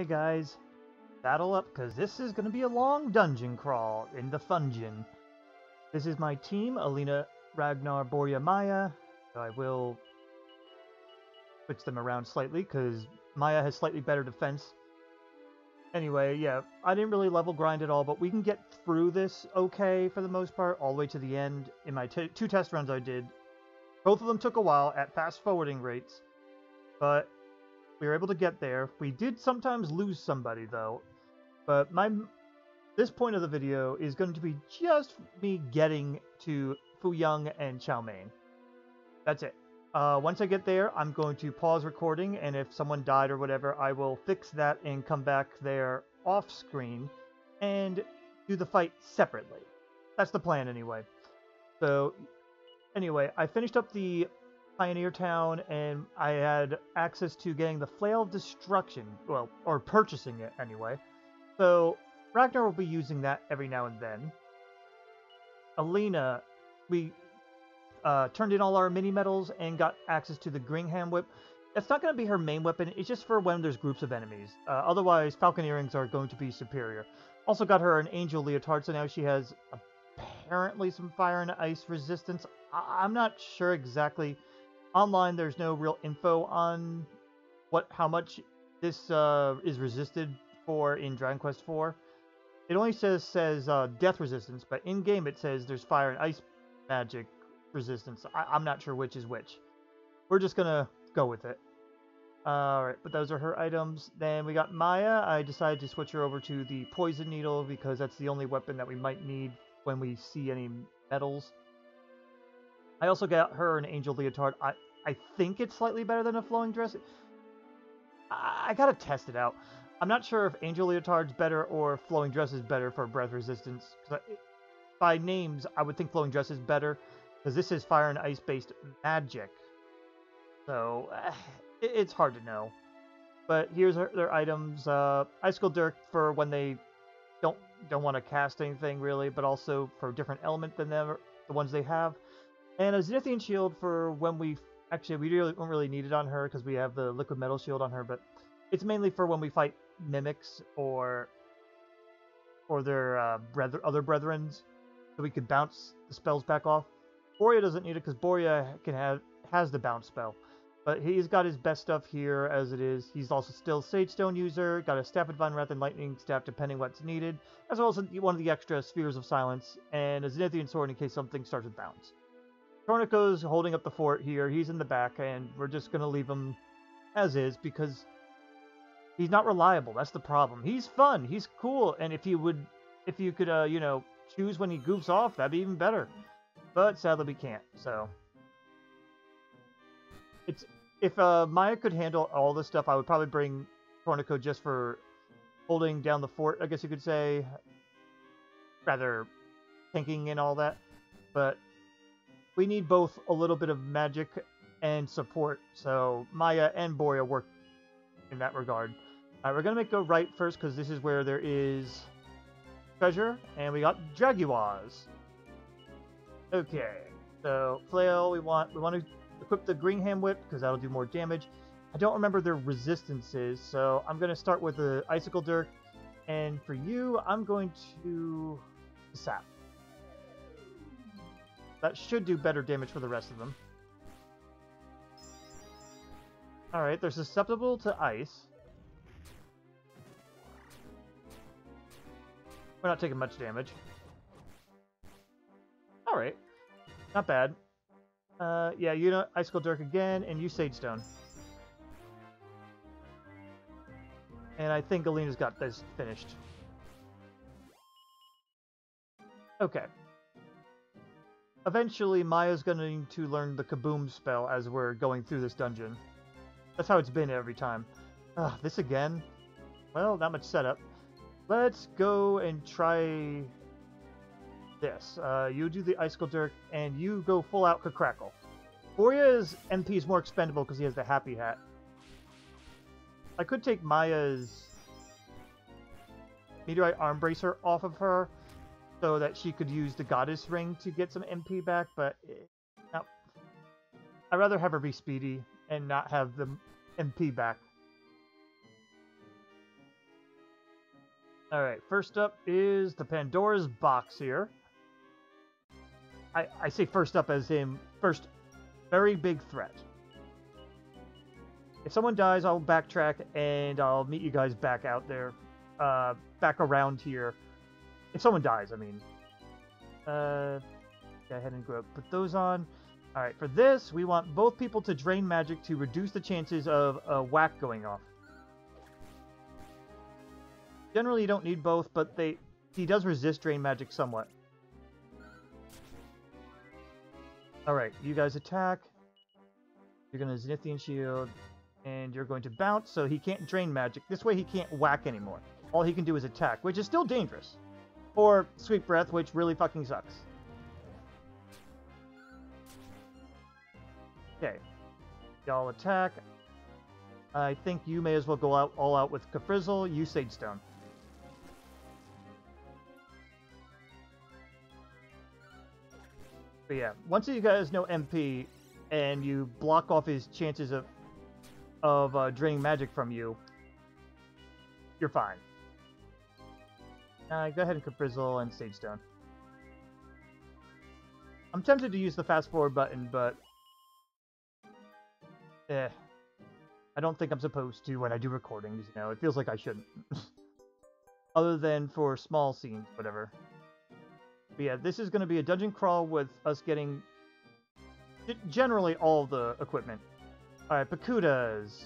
Hey guys, battle up because this is going to be a long dungeon crawl in the Fungeon. This is my team, Alena, Ragnar, Borya, Maya. I will switch them around slightly because Maya has slightly better defense. Anyway, yeah, I didn't really level grind at all, but we can get through this okay for the most part, all the way to the end. In my two test runs I did, both of them took a while at fast forwarding rates, but we were able to get there. We did sometimes lose somebody though, but this point of the video is going to be just me getting to Fungeon and Xiaoming. That's it. Once I get there, I'm going to pause recording, and if someone died or whatever, I will fix that and come back there off screen and do the fight separately. That's the plan anyway. So anyway, I finished up the Pioneer Town, and I had access to getting the Flail of Destruction, well, or purchasing it anyway. So Ragnar will be using that every now and then. Alena, we turned in all our mini medals and got access to the Gringham Whip. That's not going to be her main weapon, it's just for when there's groups of enemies. Otherwise, Falcon Earrings are going to be superior. Also got her an Angel Leotard, so now she has apparently some fire and ice resistance. I'm not sure exactly. Online, there's no real info on how much this is resisted for in Dragon Quest IV. It only says death resistance, but in-game it says there's fire and ice magic resistance. I'm not sure which is which. We're just gonna go with it. Alright, but those are her items. Then we got Maya. I decided to switch her over to the Poison Needle because that's the only weapon that we might need when we see any medals. I also got her an Angel Leotard. I think it's slightly better than a Flowing Dress. I gotta test it out. I'm not sure if Angel Leotard's better or Flowing Dress is better for breath resistance. By names, I would think Flowing Dress is better, because this is fire and ice based magic. So, it's hard to know. But here's their items. Icicle Dirk for when they don't want to cast anything really, but also for a different element than the ones they have. And a Zenithian Shield for when we don't really need it on her because we have the Liquid Metal Shield on her, but it's mainly for when we fight mimics or their other brethrens, so we could bounce the spells back off. Borya doesn't need it because Borya has the bounce spell, but he's got his best stuff here as it is. He's also still Sage Stone user, got a Staff of Divine Wrath and Lightning Staff depending what's needed, as well as one of the extra Spheres of Silence, and a Zenithian Sword in case something starts with bounce. Torneko's holding up the fort here. He's in the back, and we're just going to leave him as is because he's not reliable. That's the problem. He's fun. He's cool. And if you could, you know, choose when he goofs off, that'd be even better. But sadly, we can't. So, if Maya could handle all this stuff, I would probably bring Torneko just for holding down the fort, I guess you could say. Rather tanking and all that. But we need both a little bit of magic and support, so Maya and Borya work in that regard. Alright, we're going to go right first, because this is where there is treasure, and we got Jaguars. Okay, so Flail, we want to equip the Gringham Whip, because that'll do more damage. I don't remember their resistances, so I'm going to start with the Icicle Dirk, and for you, I'm going to Sap. That should do better damage for the rest of them. Alright, they're susceptible to ice. We're not taking much damage. Alright. Not bad. Yeah, you know, Icicle Dirk again, and you Sage Stone. And I think Alena's got this finished. Okay. Eventually, Maya's going to learn the Kaboom spell as we're going through this dungeon. That's how it's been every time. Ugh, this again? Well, not much setup. Let's go and try this. You do the Icicle Dirk, and you go full out Crackle. Borya's MP is more expendable because he has the Happy Hat. I could take Maya's Meteorite Arm Bracer off of her, so that she could use the Goddess Ring to get some MP back, but no. I'd rather have her be speedy and not have the MP back. Alright, first up is the Pandora's box here. I say first up as in first very big threat. If someone dies, I'll backtrack and I'll meet you guys back out there. Back around here. If someone dies, I mean. Go ahead and put those on. Alright, for this, we want both people to drain magic to reduce the chances of a whack going off. Generally, you don't need both, but he does resist drain magic somewhat. Alright, you guys attack. You're going to Zenithian Shield, and you're going to bounce, so he can't drain magic. This way he can't whack anymore. All he can do is attack, which is still dangerous. Or Sweet Breath, which really fucking sucks. Okay. Y'all attack. I think you may as well go out all out with Kafrizzle. You Sage Stone. But yeah, once you guys know MP and you block off his chances of draining magic from you, you're fine. Go ahead and Kafrizzle and Sage Stone. I'm tempted to use the fast forward button, but I don't think I'm supposed to when I do recordings, you know. It feels like I shouldn't. Other than for small scenes, whatever. But yeah, this is going to be a dungeon crawl with us getting generally all the equipment. Alright, Pakudas.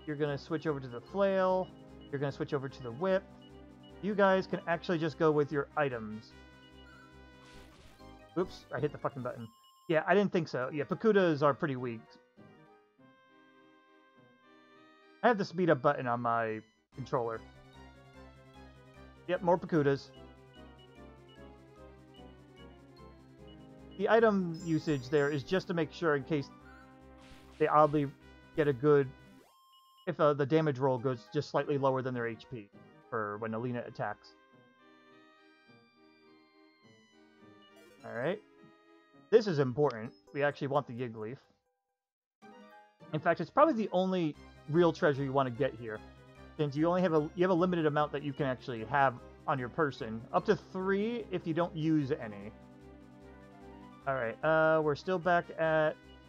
You're going to switch over to the flail. You're going to switch over to the whip. You guys can actually just go with your items. Oops, I hit the fucking button. Yeah, I didn't think so. Yeah, Pakudas are pretty weak. I have the speed up button on my controller. Yep, more Pakudas. The item usage there is just to make sure in case they oddly get a good... If the damage roll goes just slightly lower than their HP for when Alena attacks. Alright. This is important. We actually want the Yigleaf. In fact, it's probably the only real treasure you want to get here. Since you only have a limited amount that you can actually have on your person. Up to 3 if you don't use any. Alright, we're still back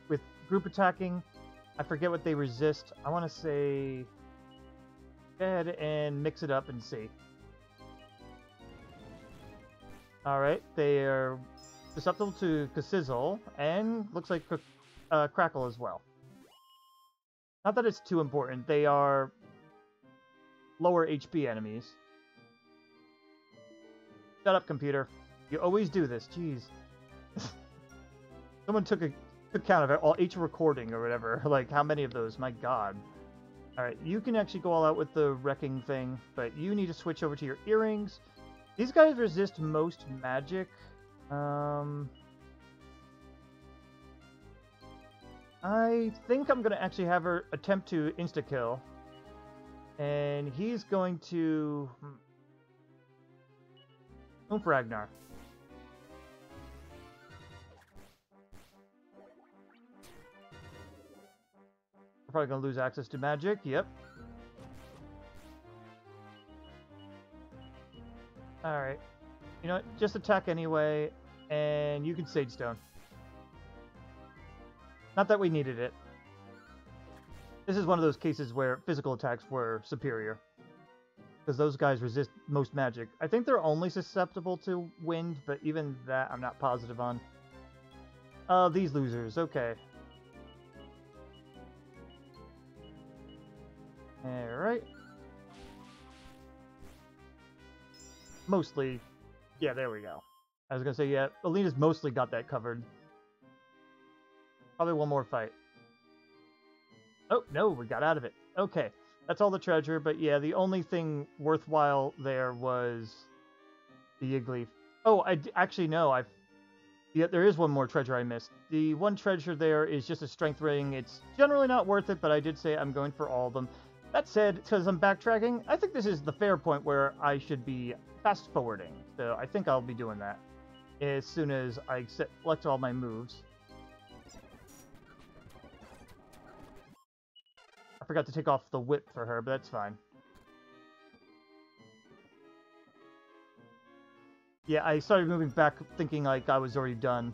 with group attacking. I forget what they resist. I want to say... Go ahead and mix it up and see. Alright, they are susceptible to Kasizzle, and looks like Crackle as well. Not that it's too important. They are lower HP enemies. Shut up, computer. You always do this. Jeez. Someone took count of it, each recording or whatever. Like, how many of those? My god. Alright, you can actually go all out with the wrecking thing, but you need to switch over to your earrings. These guys resist most magic. I think I'm going to actually have her attempt to insta-kill. And he's going to... Oomph Ragnar. We're probably going to lose access to magic. Yep. Alright. You know what? Just attack anyway, and you can Sage Stone. Not that we needed it. This is one of those cases where physical attacks were superior. Because those guys resist most magic. I think they're only susceptible to wind, but even that I'm not positive on. These losers. Okay. Alright. Mostly. Yeah, there we go. I was gonna say, yeah, Alena's mostly got that covered. Probably one more fight. Oh, no, we got out of it. Okay, that's all the treasure, but yeah, the only thing worthwhile there was the Yigleaf. Oh, actually, no, yeah, there is one more treasure I missed. The one treasure there is just a strength ring. It's generally not worth it, but I did say I'm going for all of them. That said, because I'm backtracking, I think this is the fair point where I should be fast-forwarding. So I think I'll be doing that as soon as I select all my moves. I forgot to take off the whip for her, but that's fine. Yeah, I started moving back thinking like I was already done.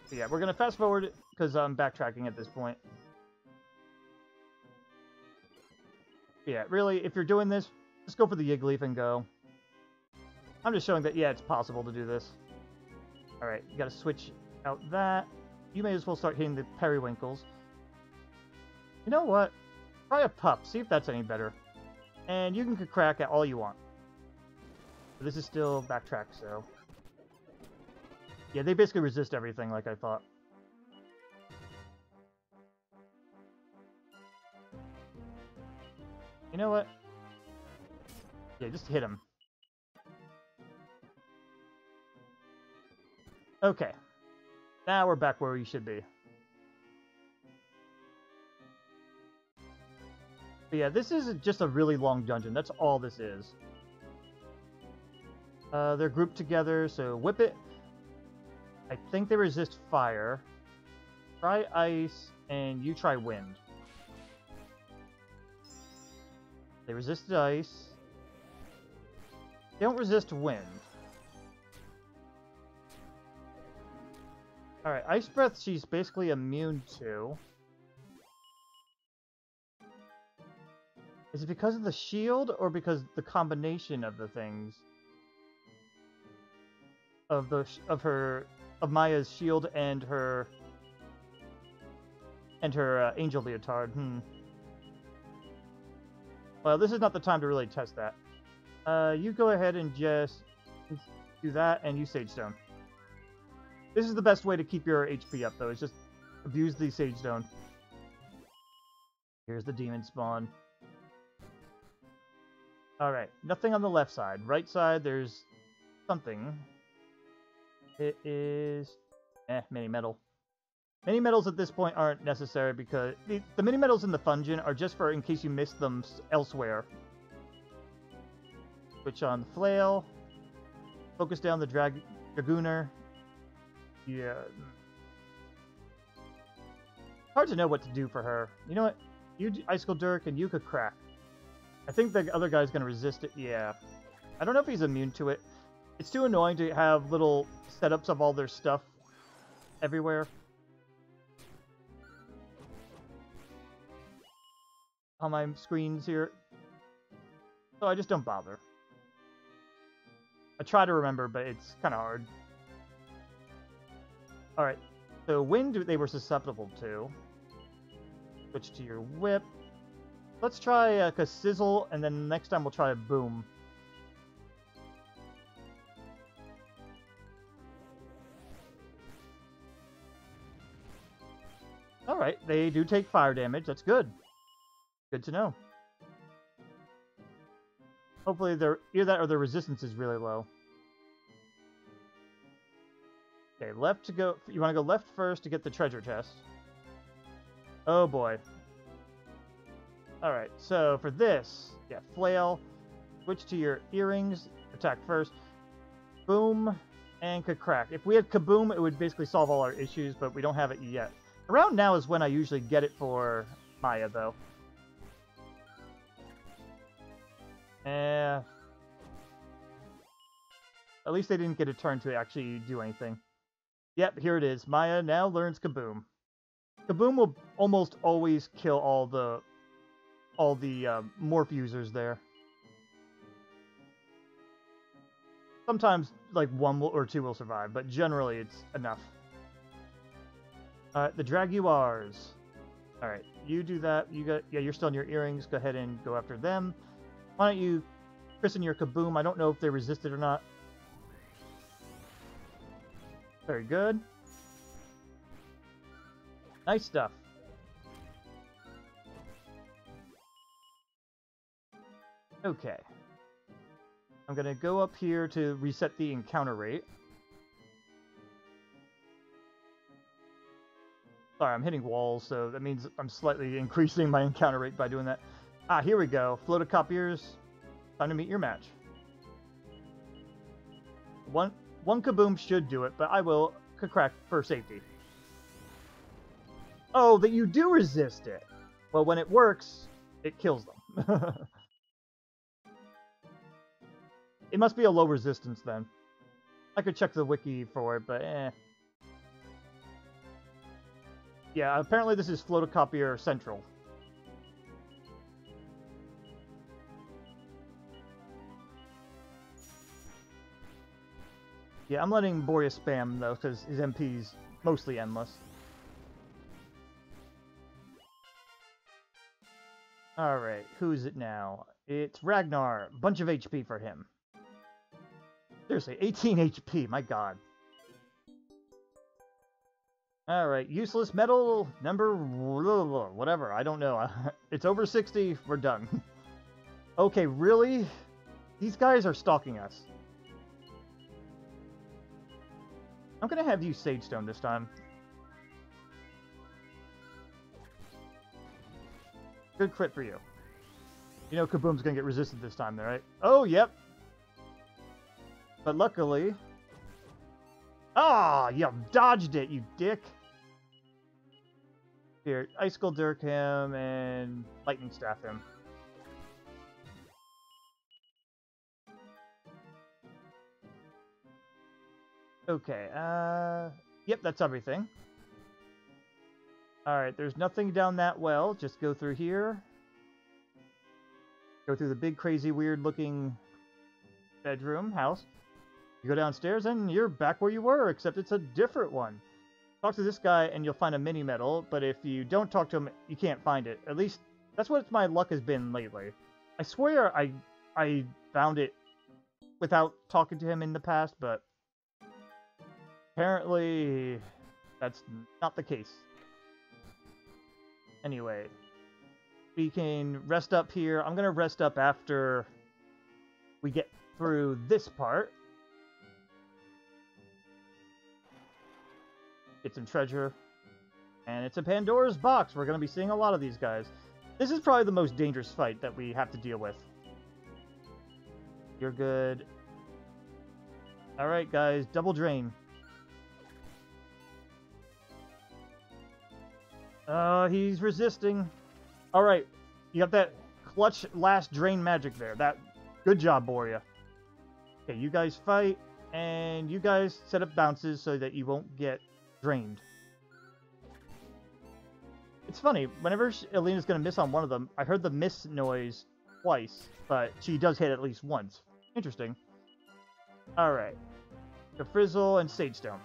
But yeah, we're gonna fast forward because I'm backtracking at this point. Yeah, really, if you're doing this, just go for the Yigleaf and go. I'm just showing that, yeah, it's possible to do this. Alright, you gotta switch out that. You may as well start hitting the periwinkles. You know what? Try a pup, see if that's any better. And you can crack at all you want. But this is still backtrack, so... Yeah, they basically resist everything like I thought. You know what? Yeah, just hit him. Okay. Now we're back where we should be. But yeah, this is just a really long dungeon. That's all this is. They're grouped together, so whip it. I think they resist fire. Try ice, and you try wind. They resist ice. They don't resist wind. Alright, Ice Breath she's basically immune to. Is it because of the shield, or because the combination of the things? Of Maya's shield and her Angel Leotard. Well, this is not the time to really test that. You go ahead and just do that, and use Sage Stone. This is the best way to keep your HP up, though, is just abuse the Sage Stone. Here's the demon spawn. Alright, nothing on the left side. Right side, there's something. It is... mini metal. Mini metals at this point aren't necessary because... The mini metals in the Fungeon are just for in case you miss them elsewhere. Switch on the flail. Focus down the Dragooner. Yeah. Hard to know what to do for her. You know what? You Icicle Dirk and you could crack. I think the other guy's going to resist it. Yeah. I don't know if he's immune to it. It's too annoying to have little setups of all their stuff everywhere. On my screens here. So I just don't bother. I try to remember, but it's kind of hard. Alright, so wind they were susceptible to. Switch to your whip. Let's try a sizzle, and then next time we'll try a boom. Alright, they do take fire damage. That's good. Good to know. Hopefully either that or their resistance is really low. Okay, left to go. You want to go left first to get the treasure chest. Oh boy. Alright, so for this, yeah, flail. Switch to your earrings. Attack first. Boom. And crack. If we had kaboom, it would basically solve all our issues, but we don't have it yet. Around now is when I usually get it for Maya, though. At least they didn't get a turn to actually do anything. Yep, here it is. Maya now learns Kaboom. Kaboom will almost always kill all the morph users there. Sometimes like one or two will survive, but generally it's enough. The Draguars. All right, you do that. You're still in your earrings. Go ahead and go after them. Why don't you christen your Kaboom? I don't know if they resist it or not. Very good. Nice stuff. Okay. I'm going to go up here to reset the encounter rate. Sorry, I'm hitting walls, so that means I'm slightly increasing my encounter rate by doing that. Ah, here we go. Photocopiers. Time to meet your match. One Kaboom should do it, but I will crack for safety. Oh, that you do resist it. Well, when it works, it kills them. It must be a low resistance then. I could check the wiki for it, but eh. Yeah, apparently this is Photocopier Central. Yeah, I'm letting Boria spam, though, because his MP's mostly endless. Alright, who's it now? It's Ragnar. Bunch of HP for him. Seriously, 18 HP, my god. Alright, useless metal number... whatever, I don't know. It's over 60, we're done. Okay, really? These guys are stalking us. I'm gonna have you Sage Stone this time. Good crit for you. You know Kaboom's gonna get resisted this time, though, right? Oh, yep. But luckily... Ah, you dodged it, you dick. Here, Icicle Dirk him and Lightning Staff him. Okay, yep, that's everything. Alright, there's nothing down that well. Just go through here. Go through the big, crazy, weird-looking bedroom, house. You go downstairs, and you're back where you were, except it's a different one. Talk to this guy, and you'll find a mini-medal, but if you don't talk to him, you can't find it. At least, that's what my luck has been lately. I swear I found it without talking to him in the past, but... apparently, that's not the case. Anyway, we can rest up here. I'm going to rest up after we get through this part. Get some treasure. And it's a Pandora's box. We're going to be seeing a lot of these guys. This is probably the most dangerous fight that we have to deal with. You're good. Alright, guys. Double drain. He's resisting. Alright, you got that clutch last drain magic there. Good job, Boria. Okay, you guys fight, and you guys set up bounces so that you won't get drained. It's funny, whenever Alena's gonna miss on one of them, I heard the miss noise twice, but she does hit at least once. Interesting. Alright. The Frizzle and Sage Stone.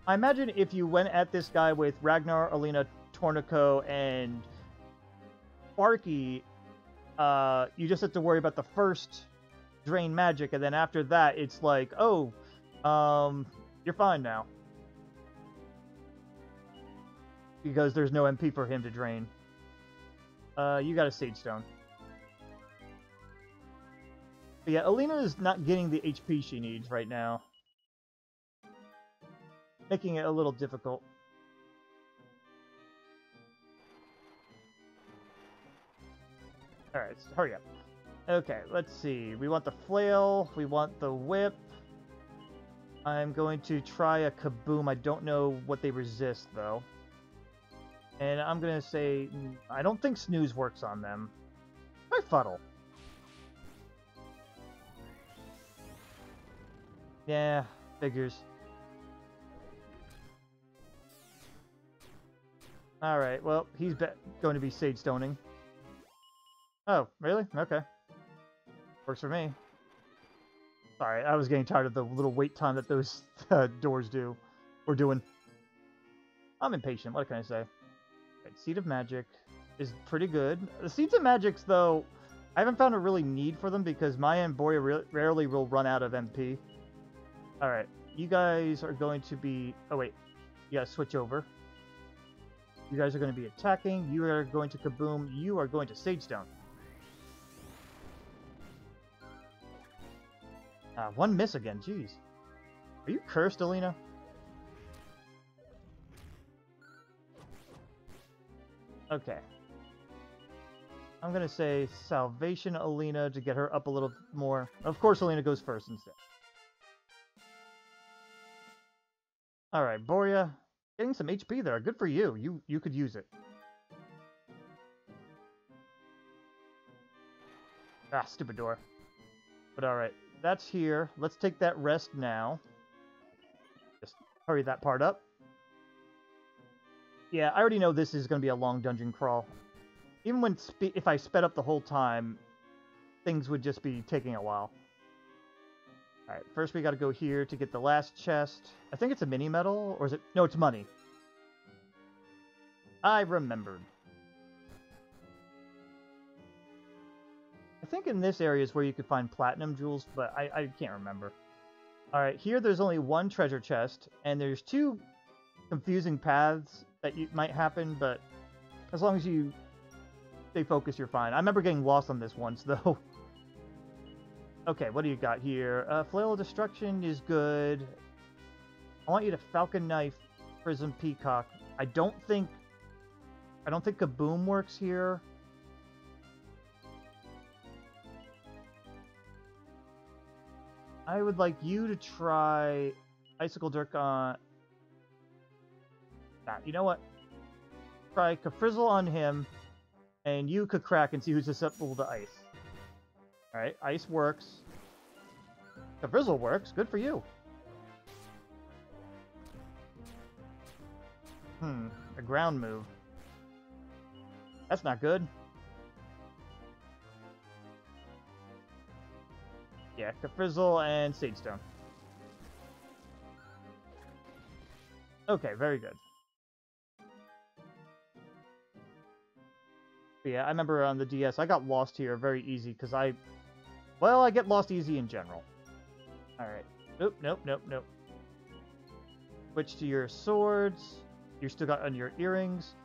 I imagine if you went at this guy with Ragnar, Alena, Torneko, and Sparky, you just have to worry about the first drain magic, and then after that, it's like, oh, you're fine now. Because there's no MP for him to drain. You got a Sage Stone. But yeah, Alena is not getting the HP she needs right now. Making it a little difficult. Alright, so hurry up. Okay, let's see. We want the flail. We want the whip. I'm going to try a kaboom. I don't know what they resist, though. And I'm going to say... I don't think snooze works on them. Try fuddle. Yeah, figures. Alright, well, he's going to be Sage Stoning. Oh, really? Okay. Works for me. Sorry, I was getting tired of the little wait time that those doors do. Or doing. I'm impatient, what can I say? Right, Seed of Magic is pretty good. The Seeds of Magics, though, I haven't found a really need for them because Maya and Boria rarely will run out of MP. Alright, you guys are going to be... Oh, wait. You gotta switch over. You guys are going to be attacking. You are going to kaboom. You are going to Sage Stone. One miss again. Jeez. Are you cursed, Alena? Okay. I'm going to say Salvation Alena to get her up a little more. Of course, Alena goes first instead. Alright, Boria. Getting some HP there. Good for you. You could use it. Ah, stupid door. But alright. That's here. Let's take that rest now. Just hurry that part up. Yeah, I already know this is going to be a long dungeon crawl. Even when if I sped up the whole time, things would just be taking a while. Alright, first we gotta go here to get the last chest. I think it's a mini medal, or is it? No, it's money. I remembered. I think in this area is where you could find platinum jewels, but I can't remember. Alright, here there's only one treasure chest, and there's two confusing paths that might happen, but as long as you stay focused, you're fine. I remember getting lost on this once, though. Okay, what do you got here? Flail of Destruction is good. I want you to Falcon Knife, Prism Peacock. I don't think Kaboom works here. I would like you to try Icicle Dirk on... Nah, you know what? Try Kafrizzle on him, and you could crack and see who's susceptible to ice. Alright, ice works. Kafrizzle works. Good for you. A ground move. That's not good. Yeah, Kafrizzle and Sage Stone. Okay, very good. But yeah, I remember on the DS, I got lost here very easy because I get lost easy in general. Alright. Nope. Switch to your swords. You still got on your earrings.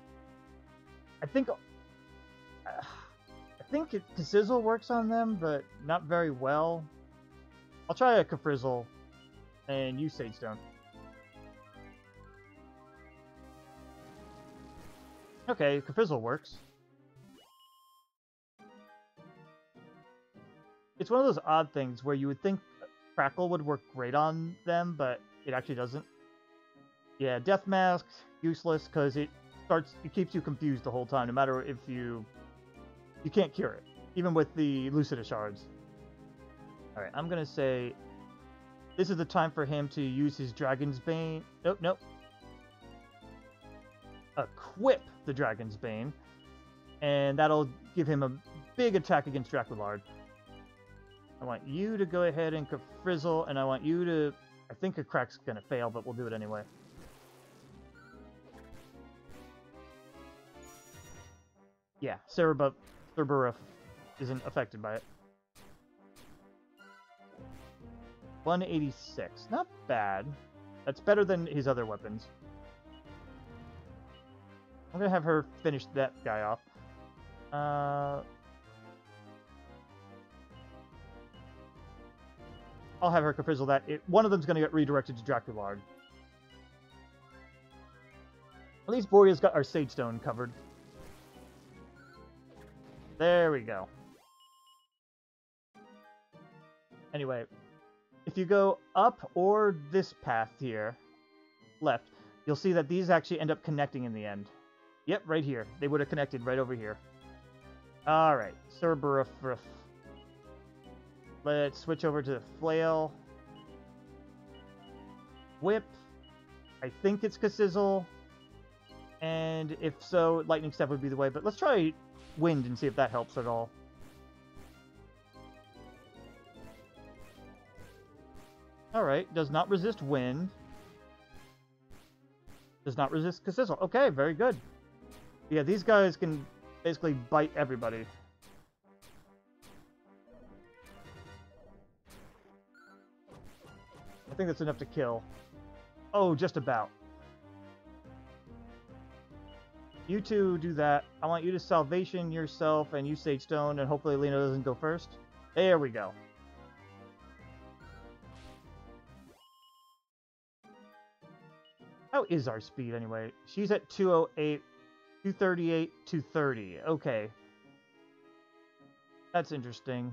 I think Sizzle works on them, but not very well. I'll try a Kafrizzle and use Sage Stone. Okay, Kafrizzle works. It's one of those odd things where you would think Crackle would work great on them, but it actually doesn't. Yeah, Death Mask, useless, because it keeps you confused the whole time, no matter if you can't cure it, even with the Lucida Shards. Alright, I'm gonna say this is the time for him to use his Dragon's Bane. Nope. Equip the Dragon's Bane, and that'll give him a big attack against Draculard. I want you to go ahead and Kafrizzle, and I want you to... I think a crack's gonna fail, but we'll do it anyway. Yeah, Cerberus isn't affected by it. 186. Not bad. That's better than his other weapons. I'm gonna have her finish that guy off. I'll have her Kafrizzle that. One of them's gonna get redirected to Draculard. At least Boria's got our Sage Stone covered. There we go. Anyway, if you go up or this path here, left, you'll see that these actually end up connecting in the end. Yep, right here. They would have connected right over here. Alright, Cerberus. Let's switch over to the Flail. Whip. I think it's Kasizzle. And if so, Lightning Step would be the way. But let's try Wind and see if that helps at all. Alright, does not resist Wind. Does not resist Kasizzle. Okay, very good. Yeah, these guys can basically bite everybody. I think that's enough to kill. Oh, just about. You two do that. I want you to Salvation yourself and use Sage Stone, and hopefully Alena doesn't go first. There we go. How is our speed anyway? She's at 208, 238, 230. Okay. That's interesting.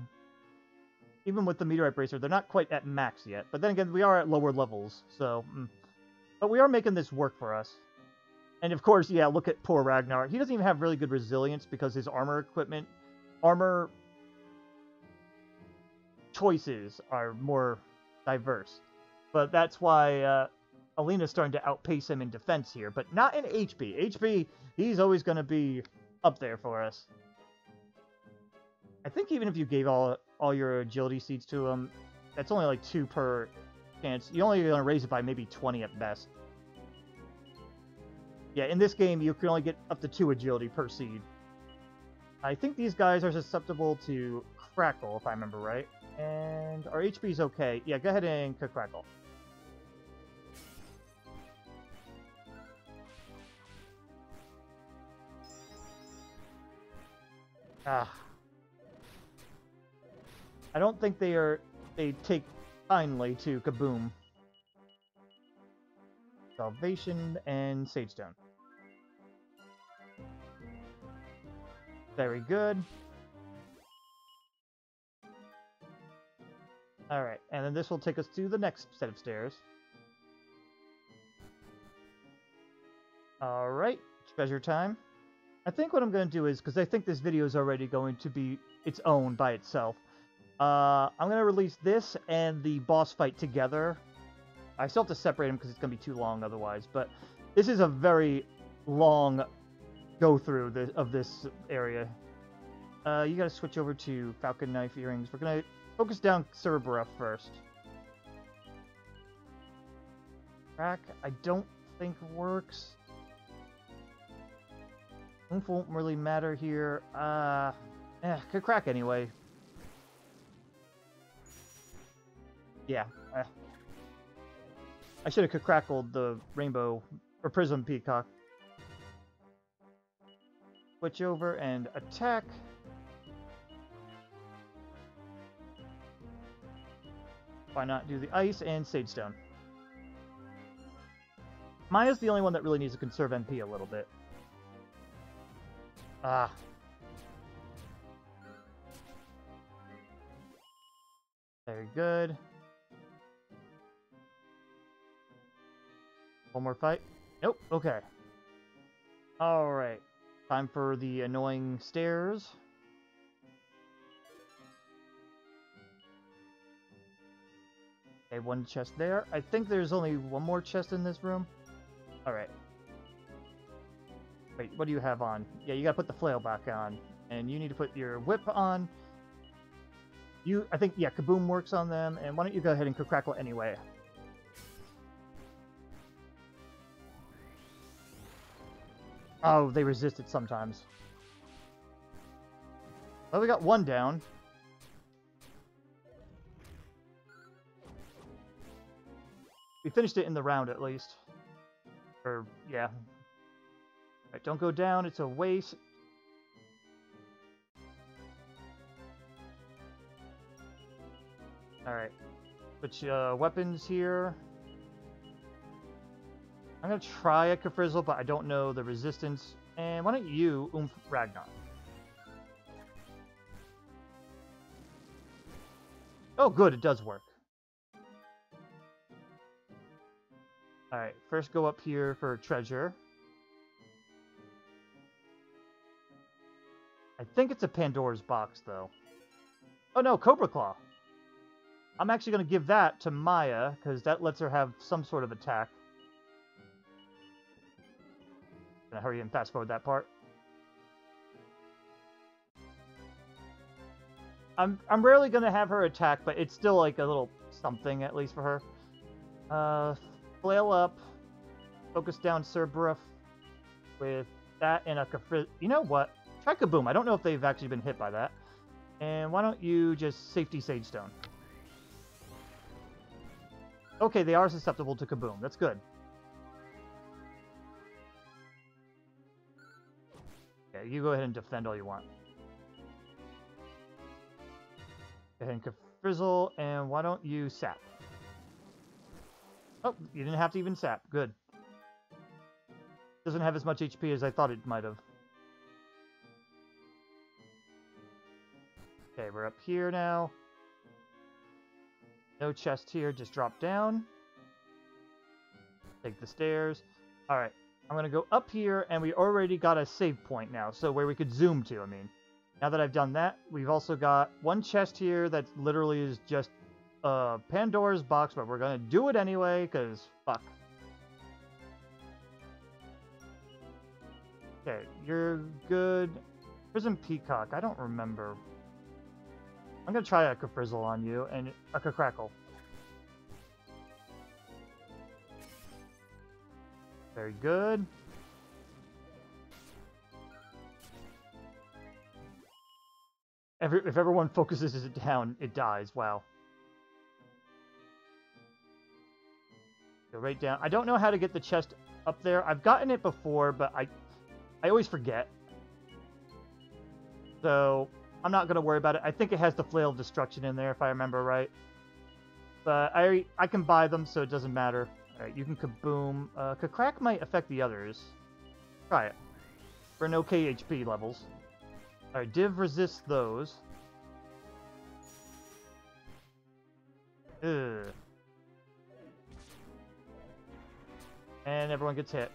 Even with the Meteorite Bracer, they're not quite at max yet. But then again, we are at lower levels, so... But we are making this work for us. And of course, yeah, look at poor Ragnar. He doesn't even have really good resilience because his armor choices are more diverse. But that's why Alena's starting to outpace him in defense here, but not in HP. HP, he's always going to be up there for us. I think even if you gave all your agility seeds to him, that's only like 2 per chance. You're only going to raise it by maybe 20 at best. Yeah, in this game, you can only get up to 2 agility per seed. I think these guys are susceptible to Crackle, if I remember right. And our HP's okay. Yeah, go ahead and Crackle. Ah. I don't think they take kindly to Kaboom. Salvation and Sage Stone. Very good. Alright, and then this will take us to the next set of stairs. Alright, treasure time. I think what I'm going to do is, because I think this video is already going to be its own by itself, I'm going to release this and the boss fight together. I still have to separate them because it's going to be too long otherwise, but this is a very long go-through of this area. You got to switch over to Falcon Knife Earrings. We're going to focus down Cerberus first. Crack, I don't think works. Oomph won't really matter here. Could crack anyway. Yeah. I should have crackled the rainbow or prism peacock. Switch over and attack. Why not do the ice and Sage Stone? Maya's the only one that really needs to conserve MP a little bit. Ah. Very good. One more fight? Nope. Okay. Alright. Time for the annoying stairs. Okay, one chest there. I think there's only one more chest in this room. Alright. Wait, what do you have on? Yeah, you gotta put the flail back on. And you need to put your whip on. I think, yeah, Kaboom works on them. And why don't you go ahead and crackle anyway? Oh, they resist it sometimes. Well, we got one down. We finished it in the round, at least. Or, yeah. Alright, don't go down. It's a waste. Alright. Switch weapons here. I'm going to try a Kafrizzle, but I don't know the resistance. And why don't you Oomph Ragnar? Oh, good. It does work. Alright, first go up here for treasure. I think it's a Pandora's box, though. Oh, no, Cobra Claw. I'm actually going to give that to Maya, because that lets her have some sort of attack. Gonna hurry and fast forward that part. I'm rarely gonna have her attack, but it's still like a little something at least for her. Flail up, focus down Cerberus with that and a Kafriz. You know what? Try Kaboom. I don't know if they've actually been hit by that. And why don't you just safety Sage Stone? Okay, they are susceptible to Kaboom. That's good. Yeah, you go ahead and defend all you want. Go ahead and Kafrizzle, and why don't you sap? Oh, you didn't have to even sap. Good. Doesn't have as much HP as I thought it might have. Okay, we're up here now. No chest here, just drop down. Take the stairs. Alright. I'm going to go up here, and we already got a save point now, so where we could zoom to, I mean. Now that I've done that, we've also got one chest here that literally is just Pandora's box, but we're going to do it anyway, because fuck. Okay, you're good. Prison Peacock, I don't remember. I'm going to try a Frizzle on you, and a Crackle. Very good. If everyone focuses it down, it dies. Wow. Go right down. I don't know how to get the chest up there. I've gotten it before, but I always forget. So I'm not going to worry about it. I think it has the Flail of Destruction in there, if I remember right. But I can buy them, so it doesn't matter. Alright, you can Kaboom. Crack might affect the others. Try it. For no KHP levels. Alright, Div resists those. Ugh. And everyone gets hit.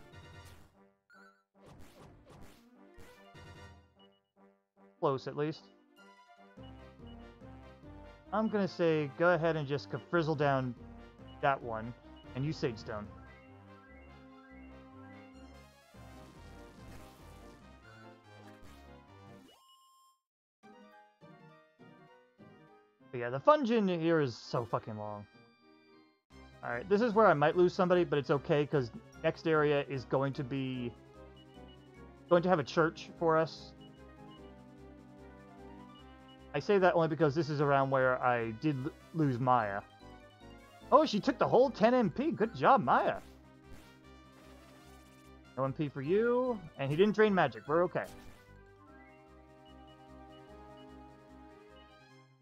Close, at least. I'm gonna say, go ahead and just frizzle down that one, and use Sage Stone. But yeah, the Fungeon here is so fucking long. Alright, this is where I might lose somebody, but it's okay, because next area is going to have a church for us. I say that only because this is around where I did lose Maya. Oh, she took the whole 10 MP. Good job, Maya. No MP for you. And he didn't drain magic. We're okay.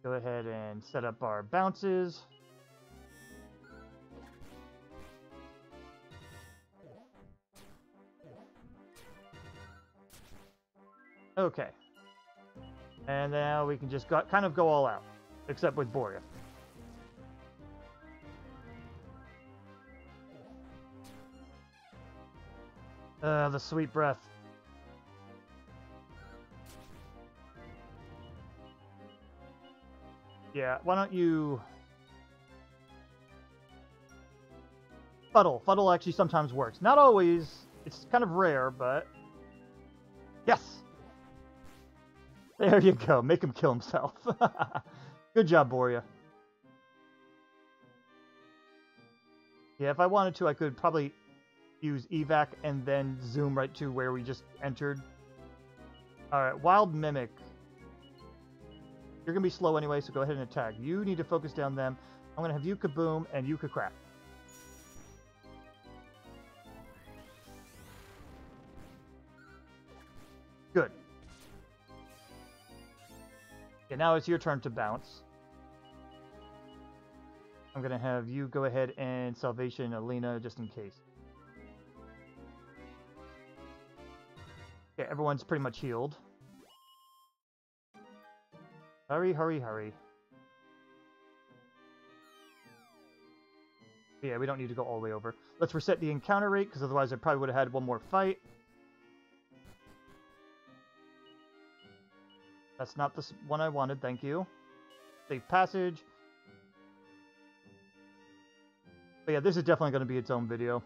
Go ahead and set up our bounces. Okay. And now we can just kind of go all out. Except with Boria. The sweet breath. Yeah, why don't you... Fuddle. Fuddle actually sometimes works. Not always. It's kind of rare, but... Yes! There you go. Make him kill himself. Good job, Boria. Yeah, if I wanted to, I could probably use evac and then zoom right to where we just entered. Alright, Wild Mimic. You're going to be slow anyway, so go ahead and attack. You need to focus down them. I'm going to have you Kaboom and you Crack. Good. Okay, now it's your turn to bounce. I'm going to have you go ahead and Salvation Alena just in case. Okay, everyone's pretty much healed. Hurry, hurry, hurry. Yeah, we don't need to go all the way over. Let's reset the encounter rate, because otherwise I probably would have had one more fight. That's not the one I wanted, thank you. Safe passage. But yeah, this is definitely going to be its own video.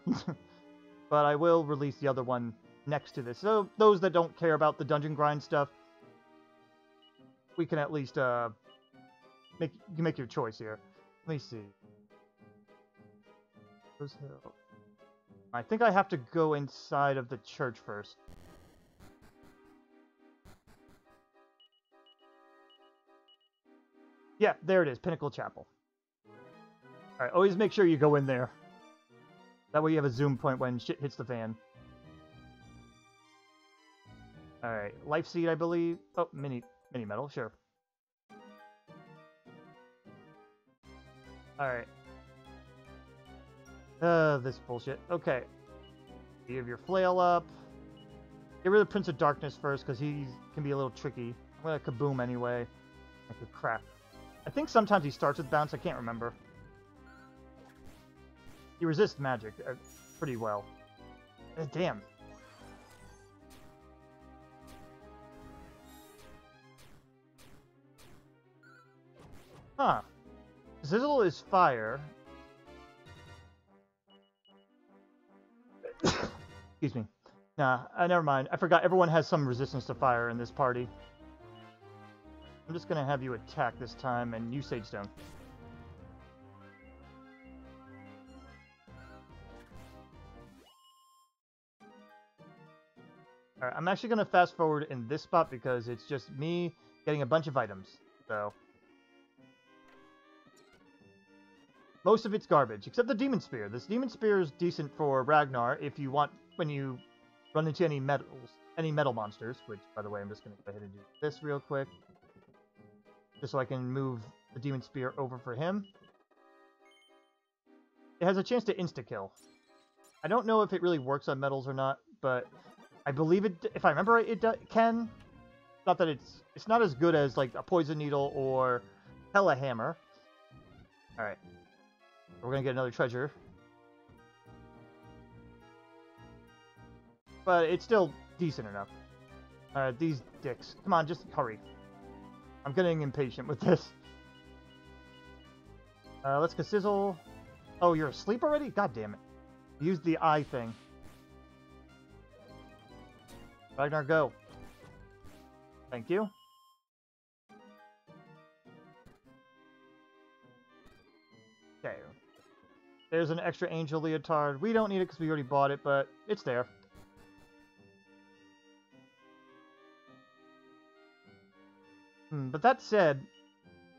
But I will release the other one next to this. So those that don't care about the dungeon grind stuff, we can at least make your choice here. Let me see. I think I have to go inside of the church first. Yeah, there it is, Pinnacle Chapel. Alright, always make sure you go in there. That way you have a zoom point when shit hits the fan. Alright, Life Seed, I believe. Oh, mini metal, sure. Alright. This bullshit. Okay. You have your flail up. Get rid of Prince of Darkness first, because he can be a little tricky. I'm gonna Kaboom anyway. Like a crap. I think sometimes he starts with bounce, I can't remember. He resists magic pretty well. Damn. Huh. Sizzle is fire. Excuse me. Nah, never mind. I forgot everyone has some resistance to fire in this party. I'm just gonna have you attack this time and use Sage Stone. Alright, I'm actually gonna fast forward in this spot because it's just me getting a bunch of items. So most of it's garbage, except the Demon Spear. This Demon Spear is decent for Ragnar if you want, when you run into any metal monsters, which, by the way, I'm just going to go ahead and do this real quick, just so I can move the Demon Spear over for him. It has a chance to insta-kill. I don't know if it really works on metals or not, but I believe it, if I remember right, it can. Not that it's not as good as, like, a Poison Needle or Hella Hammer. Alright. We're gonna get another treasure. But it's still decent enough. Alright, these dicks. Come on, just hurry. I'm getting impatient with this. Let's go sizzle. Oh, you're asleep already? God damn it. Use the eye thing. Ragnar, go. Thank you. Okay. There's an extra Angel Leotard. We don't need it because we already bought it, but it's there. But that said,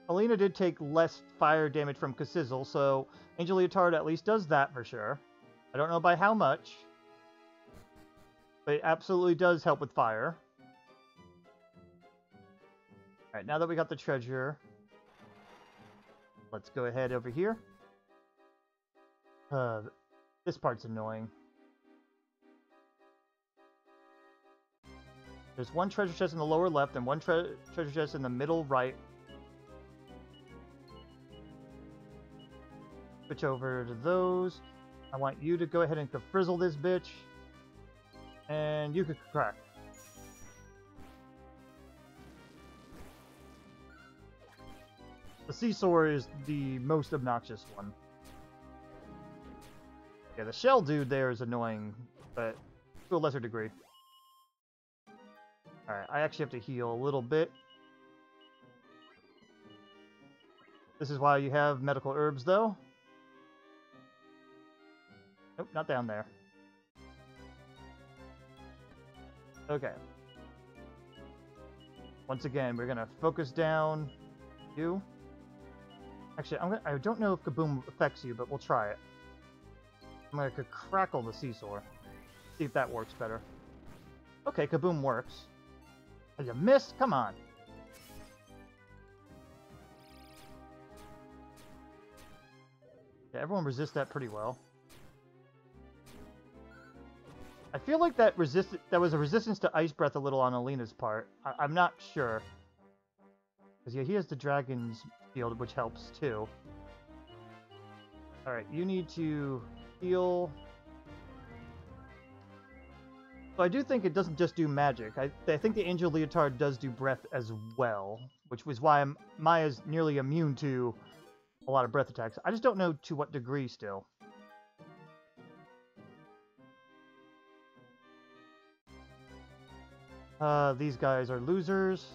Alena did take less fire damage from Sizzle, so Angel Leotard at least does that for sure. I don't know by how much, but it absolutely does help with fire. Alright, now that we got the treasure, let's go ahead over here. This part's annoying. There's one treasure chest in the lower left and one treasure chest in the middle right. Switch over to those. I want you to go ahead and frizzle this bitch. And you could crack. The Seesaw is the most obnoxious one. Yeah, the shell dude there is annoying, but to a lesser degree. Alright, I actually have to heal a little bit. This is why you have medical herbs, though. Nope, not down there. Okay. Once again, we're gonna focus down you. Actually, I don't know if Kaboom affects you, but we'll try it. I'm gonna crackle the Seesaw. See if that works better. Okay, Kaboom works. Oh, you missed? Come on. Yeah, everyone resists that pretty well. I feel like that was a resistance to Ice Breath a little on Alena's part. I'm not sure. Because yeah, he has the Dragon's Shield, which helps too. Alright, you need to heal. So I do think it doesn't just do magic. I think the Angel Leotard does do breath as well, which was why Maya's nearly immune to a lot of breath attacks. I just don't know to what degree still. These guys are losers.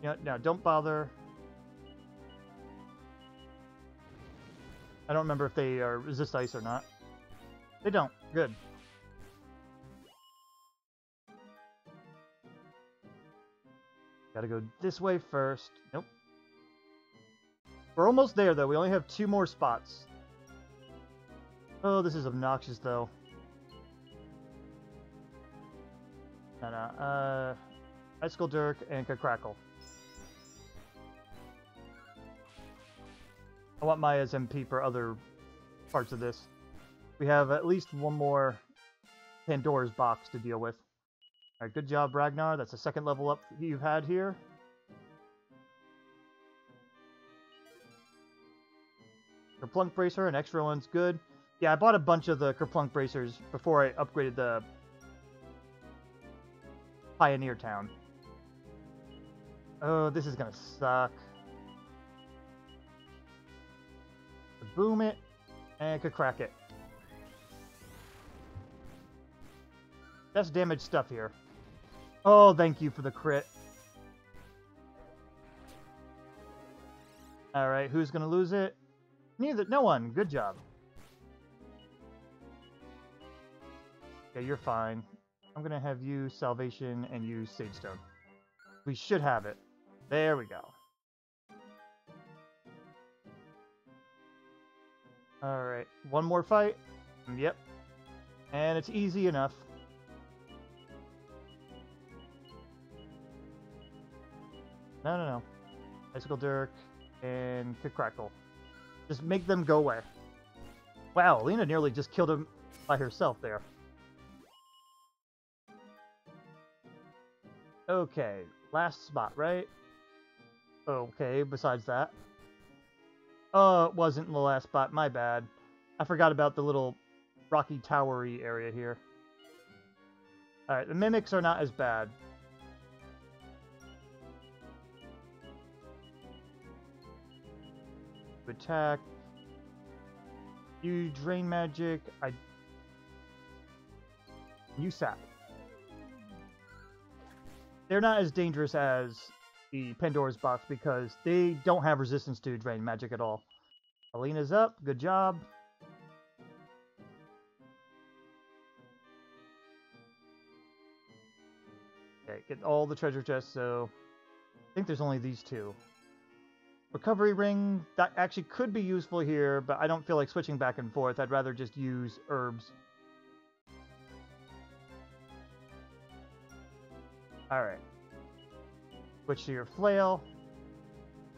Yeah, no, don't bother. I don't remember if they resist ice or not. They don't. Good. Gotta go this way first. Nope. We're almost there, though. We only have 2 more spots. Oh, this is obnoxious, though. No. Icicle Dirk and Crackle. I want Maya's MP for other parts of this. We have at least one more Pandora's box to deal with. Alright, good job, Ragnar. That's the 2nd level up you've had here. Kerplunk Bracer, an extra one's good. Yeah, I bought a bunch of the Kerplunk Bracers before I upgraded the Pioneer Town. Oh, this is gonna suck. Boom it, and could crack it. Best damage stuff here. Oh, thank you for the crit. Alright, who's gonna lose it? Neither. No one. Good job. Okay, you're fine. I'm gonna have you Salvation and use Sage Stone. We should have it. There we go. Alright, one more fight. Yep. And it's easy enough. No. Icicle Dirk and Crackle. Just make them go away. Wow, Alena nearly just killed him by herself there. Okay, last spot, right? Okay, besides that. Oh, it wasn't the last spot, my bad. I forgot about the little rocky towery area here. Alright, the mimics are not as bad. Attack. You drain magic. You sap. They're not as dangerous as the Pandora's box because they don't have resistance to drain magic at all. Alena's up. Good job. Okay, get all the treasure chests, so I think there's only these two. Recovery ring, that actually could be useful here, but I don't feel like switching back and forth. I'd rather just use herbs. Alright. Switch to your flail.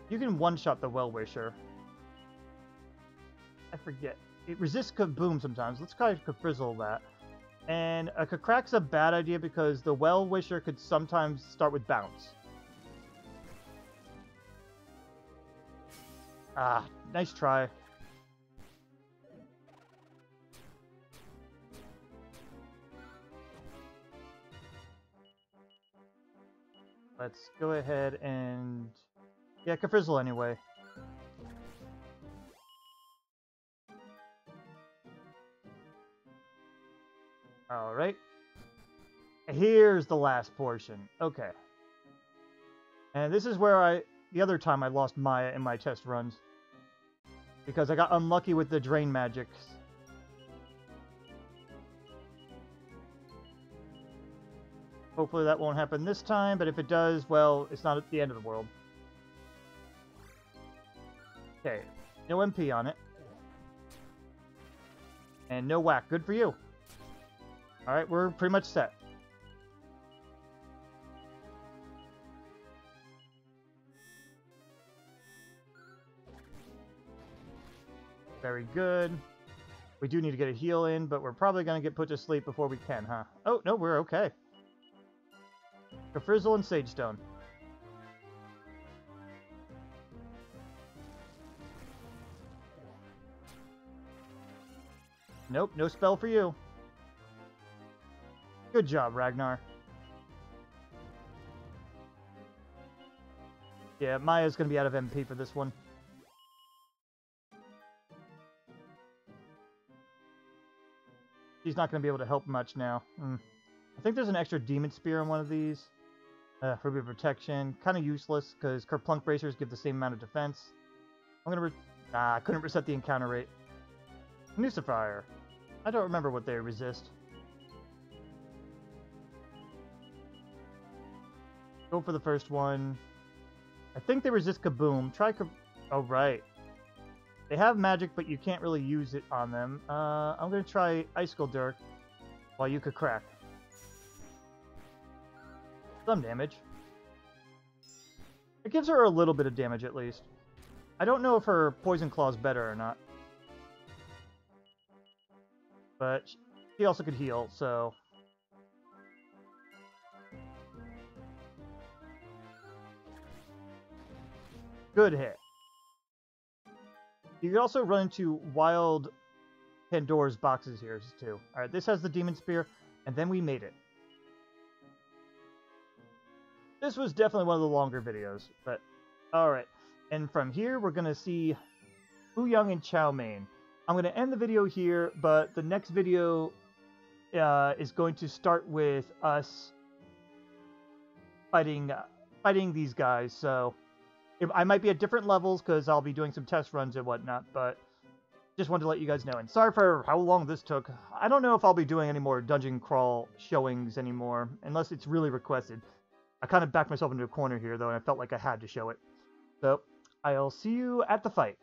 You can one-shot the Well-Wisher. I forget. It resists Kaboom sometimes. Let's try to frizzle that. And a Crack's a bad idea because the Well-Wisher could sometimes start with bounce. Ah, nice try. Let's go ahead and... yeah, Kafrizzle anyway. Alright. Here's the last portion. Okay. And this is where the other time I lost Maya in my test runs. Because I got unlucky with the drain magic. Hopefully that won't happen this time, but if it does, well, it's not at the end of the world. Okay, no MP on it. And no whack, good for you. Alright, we're pretty much set. Very good. We do need to get a heal in, but we're probably going to get put to sleep before we can, huh? Oh, no, we're okay. Frizzle and Sage Stone. Nope, no spell for you. Good job, Ragnar. Yeah, Maya's going to be out of MP for this one. She's not going to be able to help much now. I think there's an extra Demon Spear on one of these. Ruby of Protection. Kind of useless, because Kerplunk Bracers give the same amount of defense. I'm going to... I couldn't reset the encounter rate. Nucifier. I don't remember what they resist. Go for the first one. I think they resist Kaboom. Try oh, right. They have magic, but you can't really use it on them. I'm going to try Icicle Dirk while you could crack. Some damage. It gives her a little bit of damage at least. I don't know if her Poison Claw is better or not. But she also could heal, so... Good hit. You can also run into wild Pandora's boxes here, too. Alright, this has the Demon Spear, and then we made it. This was definitely one of the longer videos, but alright. And from here, we're going to see Fungeon and Chow Mein. I'm going to end the video here, but the next video is going to start with us fighting these guys. So I might be at different levels because I'll be doing some test runs and whatnot, but just wanted to let you guys know. And sorry for how long this took. I don't know if I'll be doing any more dungeon crawl showings anymore, unless it's really requested. I kind of backed myself into a corner here, though, and I felt like I had to show it. So, I'll see you at the fight.